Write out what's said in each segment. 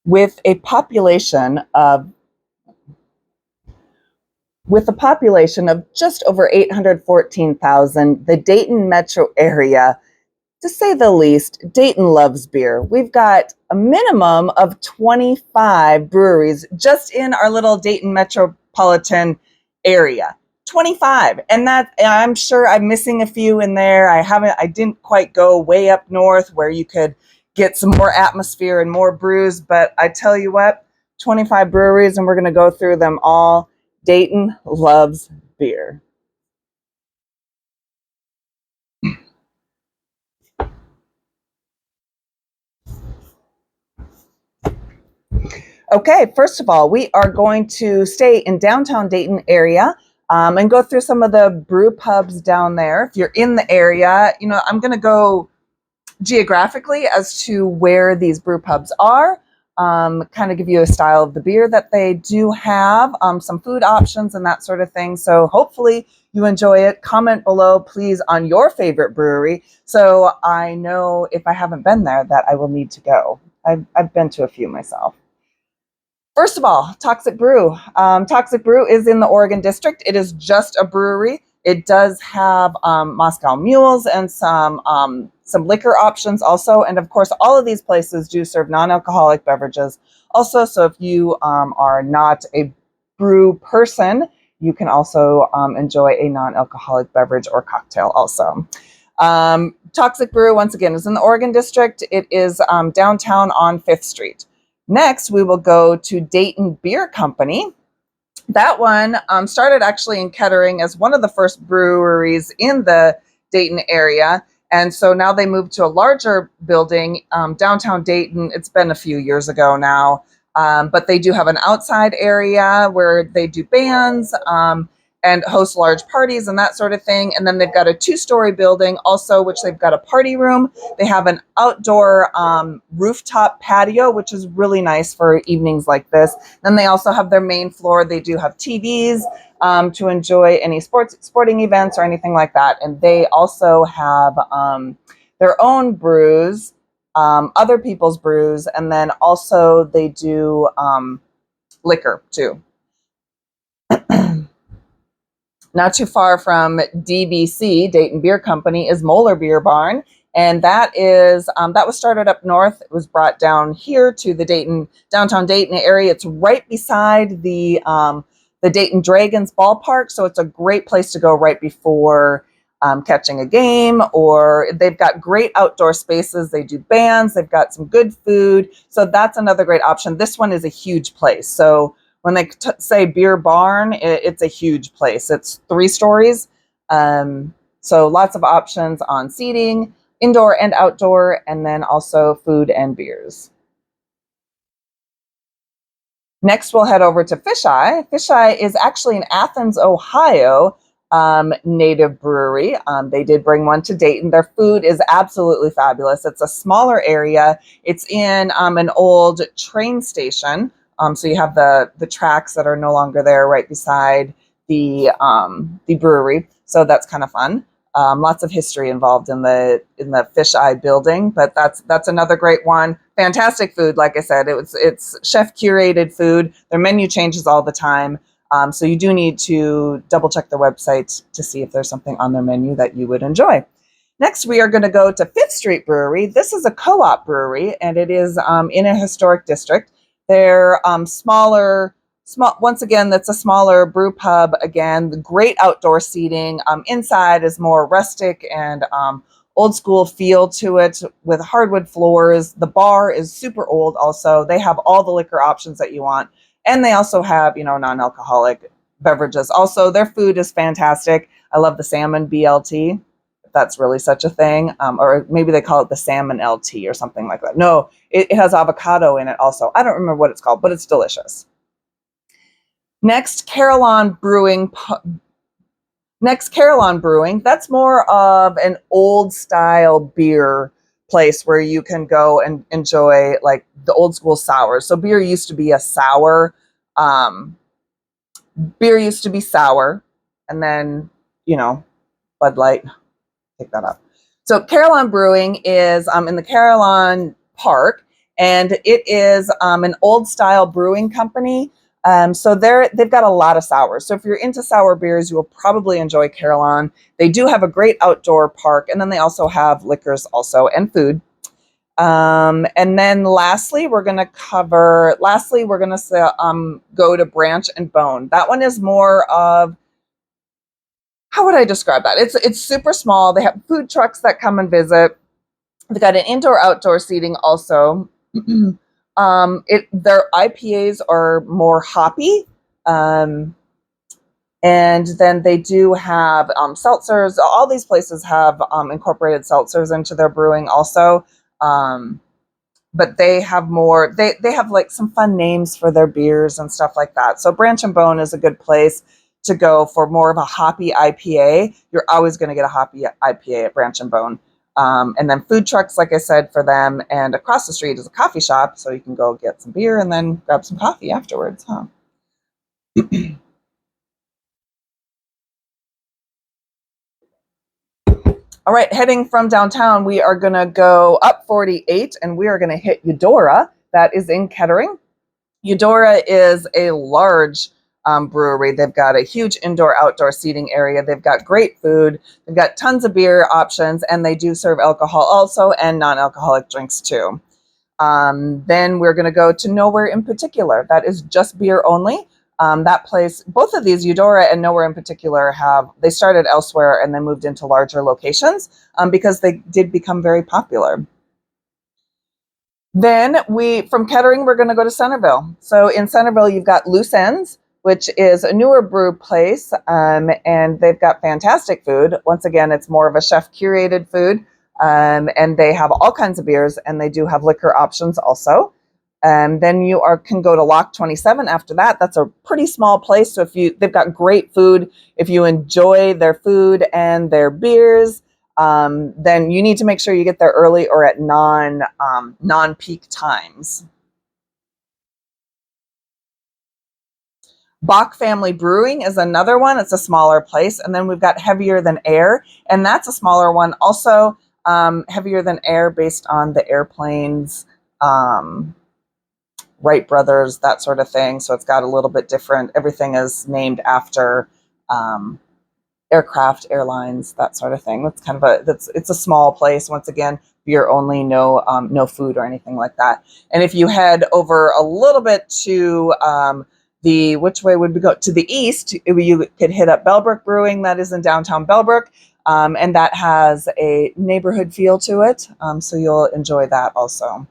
With a population of just over 814,000, the Dayton metro area, to say the least, Dayton loves beer. We've got a minimum of 25 breweries just in our little Dayton metropolitan area. 25. And that, I'm sure I'm missing a few in there. I didn't quite go way up north where you could get some more atmosphere and more brews, but I tell you what, 25 breweries, and we're going to go through them all. Dayton loves beer. Okay, first of all, we are going to stay in downtown Dayton area and go through some of the brew pubs down there. If you're in the area, I'm going to go geographically as to where these brew pubs are, kind of give you a style of the beer that they do have, some food options and that sort of thing. So hopefully you enjoy it. Comment below, please, on your favorite brewery, so I know if I haven't been there that I will need to go. I've been to a few myself. First of all, Toxic Brew. Toxic Brew is in the Oregon District. It is just a brewery. It does have Moscow Mules and some liquor options also. And of course, all of these places do serve non-alcoholic beverages also. So if you are not a brew person, you can also enjoy a non-alcoholic beverage or cocktail also. Toxic Brew, once again, is in the Oregon District. It is downtown on 5th Street. Next, we will go to Dayton Beer Company. That one started actually in Kettering as one of the first breweries in the Dayton area. And so now they moved to a larger building, downtown Dayton. It's been a few years ago now, but they do have an outside area where they do bands and host large parties and that sort of thing. And then they've got a 2-story building also, which they've got a party room. They have an outdoor rooftop patio, which is really nice for evenings like this. Then they also have their main floor. They do have TVs to enjoy any sporting events or anything like that. And they also have their own brews, other people's brews, and then also they do liquor too. Not too far from DBC, Dayton Beer Company, is Moeller Beer Barn. And that is that was started up north. It was brought down here to the downtown Dayton area. It's right beside the Dayton Dragons ballpark. So it's a great place to go right before catching a game, or they've got great outdoor spaces. They do bands. They've got some good food. So that's another great option. This one is a huge place. So when they say beer barn, it's a huge place. It's 3 stories. So lots of options on seating, indoor and outdoor, and then also food and beers. Next, we'll head over to Fisheye. Fisheye is actually an Athens, Ohio native brewery. They did bring one to Dayton. Their food is absolutely fabulous. It's a smaller area. It's in an old train station. So you have the tracks that are no longer there right beside the brewery. So that's kind of fun. Lots of history involved in the Fisheye building, but that's another great one. Fantastic food, like I said, it's chef curated food. Their menu changes all the time, so you do need to double check their website to see if there's something on their menu that you would enjoy. Next, we are going to go to 5th Street Brewery. This is a co-op brewery, and it is in a historic district. They're smaller. Once again, that's a smaller brew pub. Again, the great outdoor seating. Inside is more rustic and old school feel to it with hardwood floors. The bar is super old also. They have all the liquor options that you want. And they also have, non-alcoholic beverages. Also, their food is fantastic. I love the salmon BLT, if that's really such a thing. Or maybe they call it the salmon LT or something like that. No, it has avocado in it also. I don't remember what it's called, but it's delicious. Next, Carillon Brewing. That's more of an old style beer place where you can go and enjoy like the old school sours. So beer used to be a sour. Beer used to be sour, and then Bud Light. Take that up. So Carillon Brewing is in the Carillon Park. and it is an old style brewing company. So they've got a lot of sours. So if you're into sour beers, you will probably enjoy Carillon. They do have a great outdoor park, and then they also have liquors also and food. And then lastly, we're going to go to Branch and Bone. That one is more of, how would I describe that? It's super small. They have food trucks that come and visit. They've got an indoor-outdoor seating also. Their IPAs are more hoppy. And then they do have seltzers. All these places have incorporated seltzers into their brewing also. But they have more, they have like some fun names for their beers and stuff like that. So Branch and Bone is a good place to go for more of a hoppy IPA. You're always going to get a hoppy IPA at Branch and Bone. And then food trucks, like I said, for them. And across the street is a coffee shop, so you can go get some beer and then grab some coffee afterwards, huh? All right, heading from downtown, we are going to go up 48 and we are going to hit Eudora. That is in Kettering. Eudora is a large brewery. They've got a huge indoor-outdoor seating area. They've got great food. They've got tons of beer options, and they do serve alcohol also and non-alcoholic drinks too. Then we're going to go to Nowhere in Particular. That is just beer only. That place, both of these, Eudora and Nowhere in Particular, they started elsewhere and then moved into larger locations because they did become very popular. Then from Kettering, we're going to go to Centerville. So in Centerville, you've got Loose Ends, which is a newer brew place, and they've got fantastic food. Once again, it's more of a chef-curated food, and they have all kinds of beers, and they do have liquor options also. Then you can go to Lock 27 after that. That's a pretty small place, so they've got great food. If you enjoy their food and their beers, then you need to make sure you get there early or at non-peak times. Bach Family Brewing is another one. It's a smaller place. And then we've got Heavier Than Air, and that's a smaller one. Also, Heavier Than Air based on the airplanes, Wright brothers, that sort of thing. So it's got a little bit different. Everything is named after aircraft, airlines, that sort of thing. It's kind of it's a small place. Once again, beer only, no food or anything like that. And if you head over a little bit to which way would we go? To the east, you could hit up Bellbrook Brewing. That is in downtown Bellbrook, and that has a neighborhood feel to it. So you'll enjoy that also.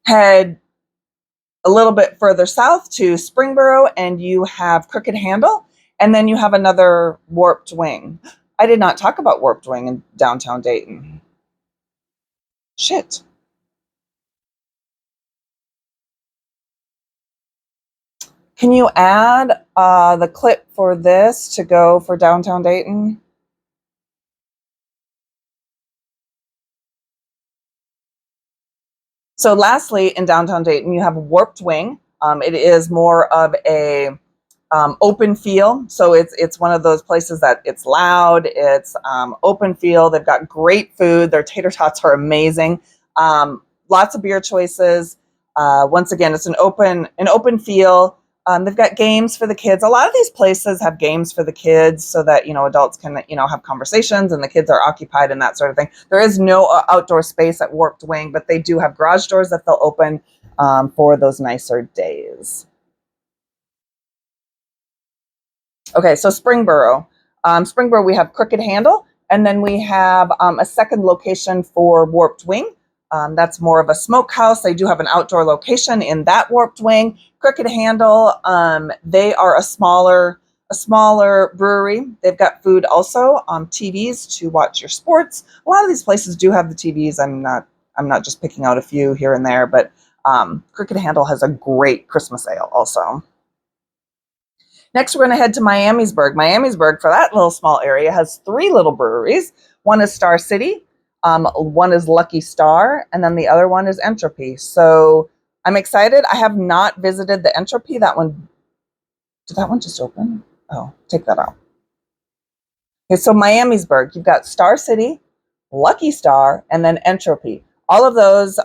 Head a little bit further south to Springboro, and you have Crooked Handle, and then you have another Warped Wing. I did not talk about Warped Wing in downtown Dayton. Shit. Can you add the clip for this to go for downtown Dayton? So lastly, in downtown Dayton, you have Warped Wing. It is more of a open feel. So it's one of those places that it's loud, it's open feel. They've got great food. Their tater tots are amazing. Lots of beer choices. Once again, it's an open feel. They've got games for the kids. A lot of these places have games for the kids so that, adults can, have conversations and the kids are occupied and that sort of thing. There is no outdoor space at Warped Wing, but they do have garage doors that they'll open for those nicer days. Okay, so Springboro. Springboro, we have Crooked Handle, and then we have a second location for Warped Wing. That's more of a smokehouse. They do have an outdoor location in that Warped Wing. Crooked Handle, they are a smaller brewery. They've got food also, TVs to watch your sports. A lot of these places do have the TVs. I'm not just picking out a few here and there, but Crooked Handle has a great Christmas ale also. Next, we're going to head to Miamisburg. Miamisburg, for that little small area, has 3 little breweries. One is Star City, one is Lucky Star, and then the other one is Entropy. So I'm excited. I have not visited the Entropy. That one, did that one just open? Oh, take that out. Okay, so Miamisburg, you've got Star City, Lucky Star, and then Entropy. All of those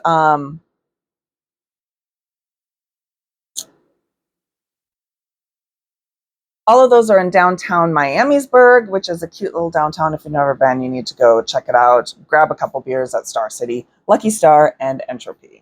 All of those are in downtown Miamisburg, which is a cute little downtown. If you've never been, you need to go check it out. Grab a couple beers at Star City, Lucky Star, and Entropy.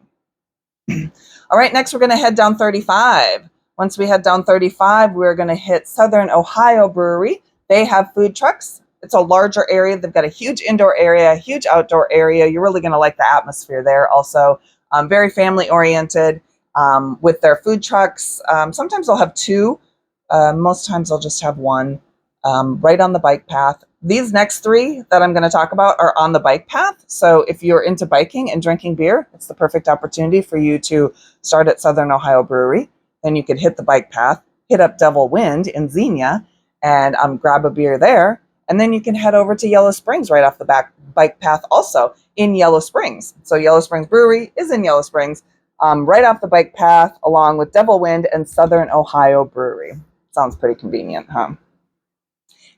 All right, next we're going to head down 35. Once we head down 35, we're going to hit Southern Ohio Brewery. They have food trucks. It's a larger area. They've got a huge indoor area, a huge outdoor area. You're really going to like the atmosphere there also. Very family oriented with their food trucks. Sometimes they'll have two. Most times I'll just have one right on the bike path. These next three that I'm going to talk about are on the bike path. So if you're into biking and drinking beer, it's the perfect opportunity for you to start at Southern Ohio Brewery. Then you could hit the bike path, hit up Devil Wind in Xenia, and grab a beer there. And then you can head over to Yellow Springs right off the back bike path also in Yellow Springs. So Yellow Springs Brewery is in Yellow Springs, right off the bike path, along with Devil Wind and Southern Ohio Brewery. Sounds pretty convenient, huh?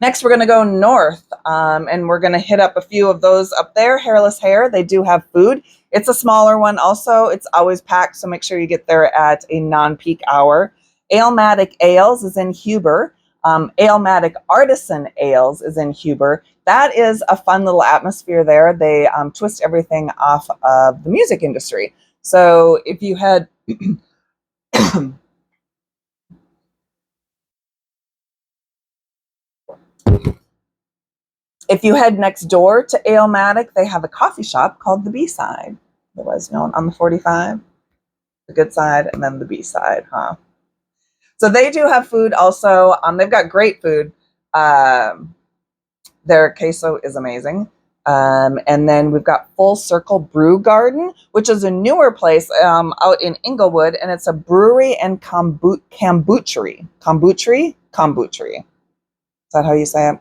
Next, we're going to go north, and we're going to hit up a few of those up there. Hairless Hair, they do have food. It's a smaller one also. It's always packed, so make sure you get there at a non-peak hour. Alematic Ales is in Huber. Alematic Artisan Ales is in Huber. That is a fun little atmosphere there. They twist everything off of the music industry. So if you had... If you head next door to Alematic, they have a coffee shop called the B-Side, otherwise known on the 45, the good side, and then the B-Side, huh? So they do have food also. They've got great food. Their queso is amazing. And then we've got Full Circle Brew Garden, which is a newer place out in Inglewood, and it's a brewery and kombuchery. Kombuchery. Is that how you say it?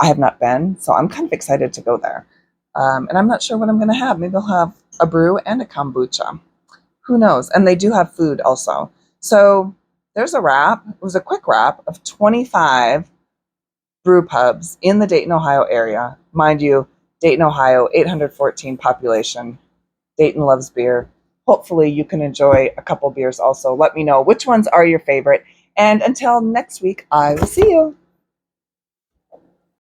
I have not been, so I'm kind of excited to go there. And I'm not sure what I'm going to have. Maybe I'll have a brew and a kombucha. Who knows? And they do have food also. So there's a wrap. It was a quick wrap of 25 brew pubs in the Dayton, Ohio area. Mind you, Dayton, Ohio, 814 population. Dayton Loves Beer. Hopefully you can enjoy a couple beers also. Let me know which ones are your favorite. And until next week, I will see you.